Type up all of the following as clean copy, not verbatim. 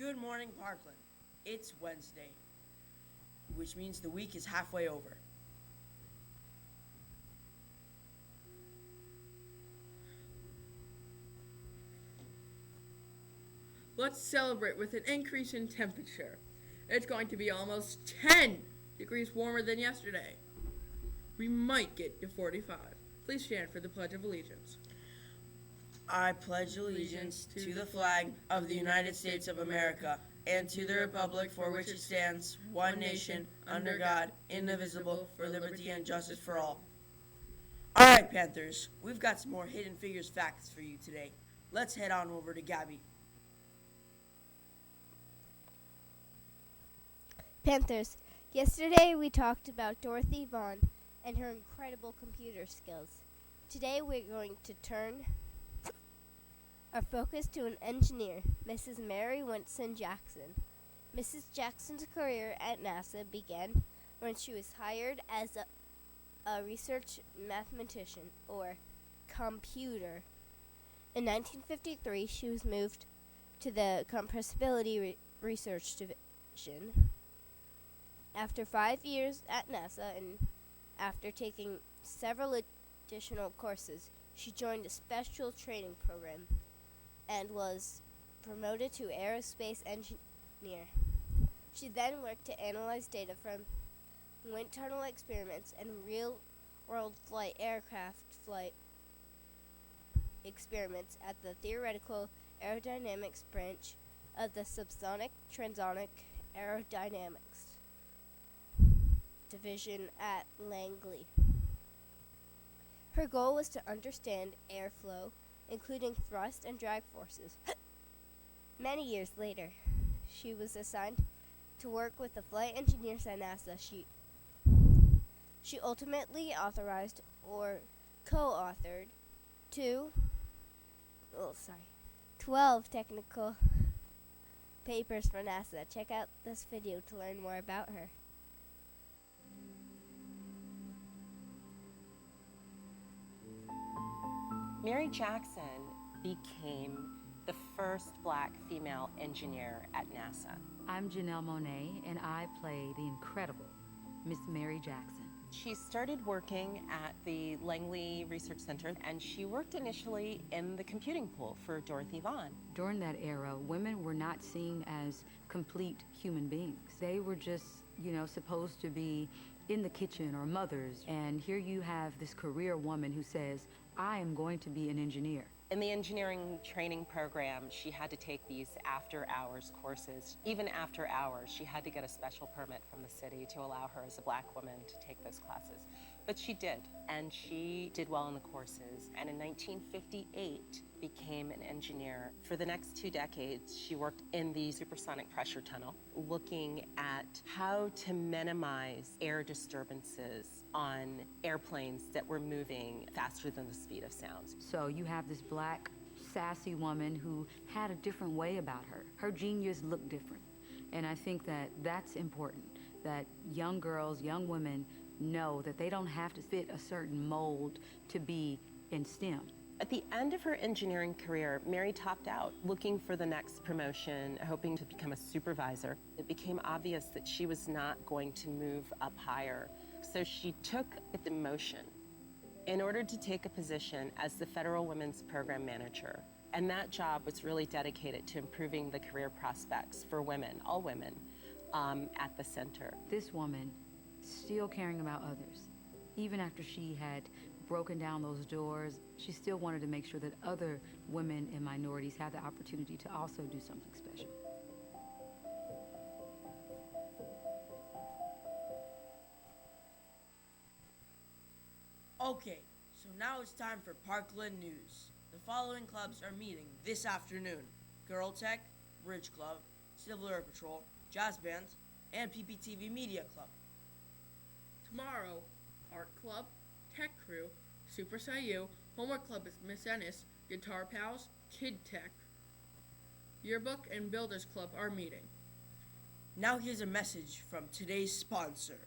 Good morning, Parkland. It's Wednesday, which means the week is halfway over. Let's celebrate with an increase in temperature. It's going to be almost 10 degrees warmer than yesterday. We might get to 45. Please stand for the Pledge of Allegiance. I pledge allegiance to the flag of the United States of America and to the republic for which it stands, one nation, under God, indivisible, for liberty and justice for all. All right, Panthers, we've got some more Hidden Figures facts for you today. Let's head on over to Gabby. Panthers. Yesterday we talked about Dorothy Vaughan and her incredible computer skills. Today we're going to turn our focus to an engineer, Mrs. Mary Winston Jackson. Mrs. Jackson's career at NASA began when she was hired as a research mathematician, or computer. In 1953, she was moved to the Compressibility Research Division. After 5 years at NASA and after taking several additional courses, she joined a special training program and was promoted to aerospace engineer. She then worked to analyze data from wind tunnel experiments and real-world aircraft flight experiments at the Theoretical Aerodynamics branch of the Subsonic Transonic Aerodynamics Division at Langley. Her goal was to understand airflow, including thrust and drag forces. Many years later, she was assigned to work with the flight engineers at NASA. She ultimately authorized or co-authored 12 technical papers for NASA. Check out this video to learn more about her. Mary Jackson became the first black female engineer at NASA. I'm Janelle Monet, and I play the incredible Miss Mary Jackson. She started working at the Langley Research Center, and she worked initially in the computing pool for Dorothy Vaughan. During that era, women were not seen as complete human beings. They were just, supposed to be in the kitchen or mothers. And here you have this career woman who says, I am going to be an engineer. In the engineering training program, she had to take these after-hours courses. Even after hours, she had to get a special permit from the city to allow her as a black woman to take those classes. But she did, and she did well in the courses. And in 1958, became an engineer. For the next 2 decades, she worked in the supersonic pressure tunnel, looking at how to minimize air disturbances on airplanes that were moving faster than the speed of sound. So you have this black, sassy woman who had a different way about her. Her genius looked different. And I think that that's important, that young girls, young women know that they don't have to fit a certain mold to be in STEM. At the end of her engineering career, Mary topped out, looking for the next promotion, hoping to become a supervisor. It became obvious that she was not going to move up higher, so she took a demotion in order to take a position as the Federal Women's Program Manager. And that job was really dedicated to improving the career prospects for women, all women, at the center. This woman, still caring about others, even after she had broken down those doors, she still wanted to make sure that other women and minorities had the opportunity to also do something special. Okay, so now it's time for Parkland News. The following clubs are meeting this afternoon: Girl Tech, Bridge Club, Civil Air Patrol, Jazz Band, and PPTV Media Club. Tomorrow, Art Club, Tech Crew, Super Saiyu, Homework Club with Miss Ennis, Guitar Pals, Kid Tech, Yearbook, and Builders Club are meeting. Now here's a message from today's sponsor.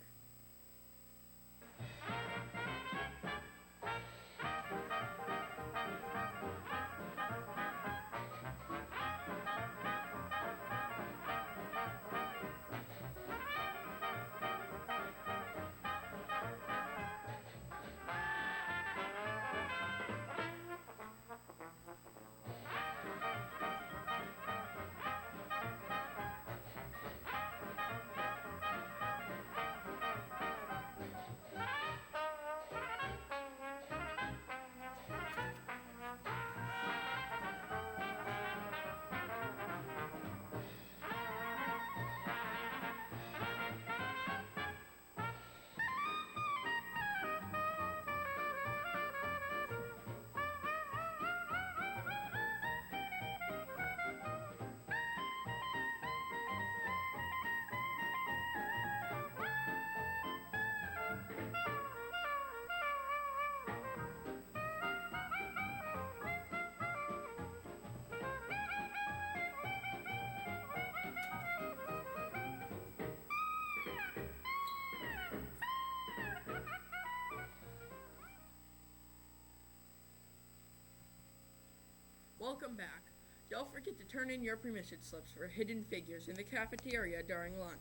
Welcome back. Don't forget to turn in your permission slips for Hidden Figures in the cafeteria during lunch.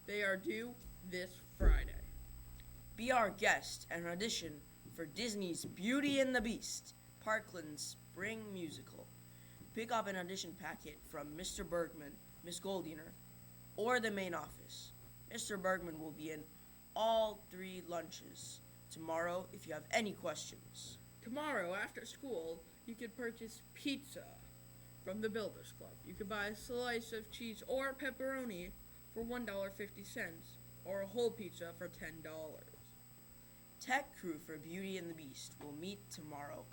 They are due this Friday. Be our guest and audition for Disney's Beauty and the Beast, Parkland's spring musical. Pick up an audition packet from Mr. Bergman, Miss Goldiner, or the main office. Mr. Bergman will be in all 3 lunches tomorrow if you have any questions. Tomorrow, after school, you can purchase pizza from the Builders Club. You can buy a slice of cheese or pepperoni for $1.50, or a whole pizza for $10. Tech crew for Beauty and the Beast will meet tomorrow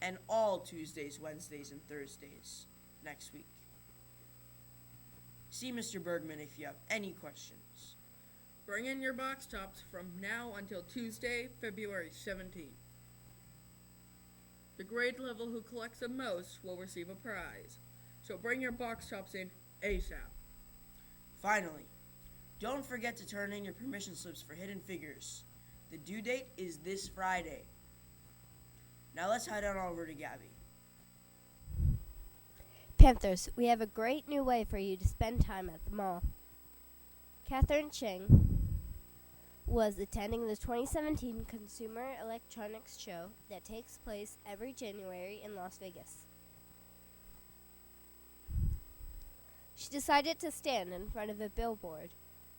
and all Tuesdays, Wednesdays, and Thursdays next week. See Mr. Bergman if you have any questions. Bring in your box tops from now until Tuesday, February 17th. The grade level who collects the most will receive a prize. So bring your box tops in ASAP. Finally, don't forget to turn in your permission slips for Hidden Figures. The due date is this Friday. Now let's head on over to Gabby. Panthers, we have a great new way for you to spend time at the mall. Catherine Ching was attending the 2017 Consumer Electronics Show that takes place every January in Las Vegas. She decided to stand in front of a billboard,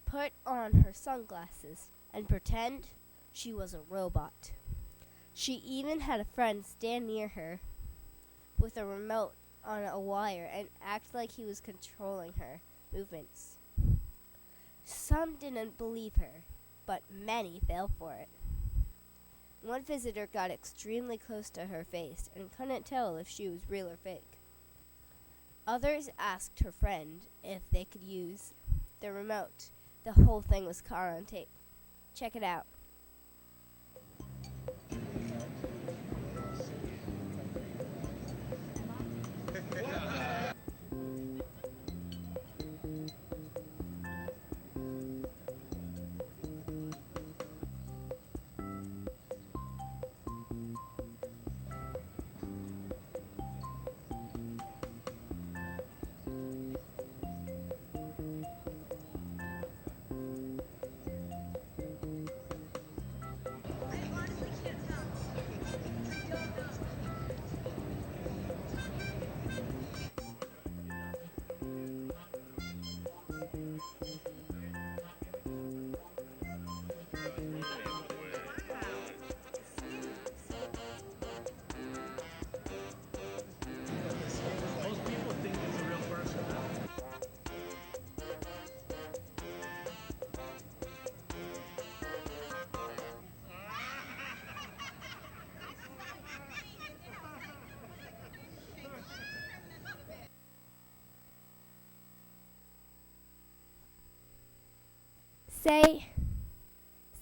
put on her sunglasses, and pretend she was a robot. She even had a friend stand near her with a remote on a wire and act like he was controlling her movements. Some didn't believe her, but many fell for it. One visitor got extremely close to her face and couldn't tell if she was real or fake. Others asked her friend if they could use the remote. The whole thing was caught on tape. Check it out.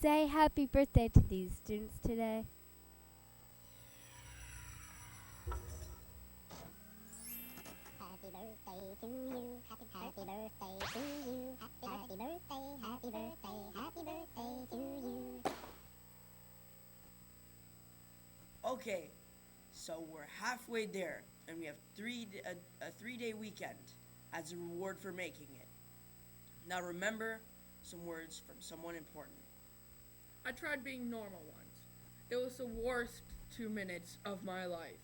Say happy birthday to these students today. Happy birthday to you. Happy birthday to you. Happy birthday, happy birthday, happy birthday to you. Okay, so we're halfway there, and we have a 3-day weekend as a reward for making it. Now remember some words from someone important. I tried being normal once. It was the worst 2 minutes of my life.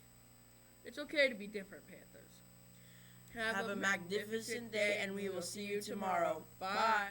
It's okay to be different, Panthers. Have a magnificent day, and we will see you tomorrow. Bye.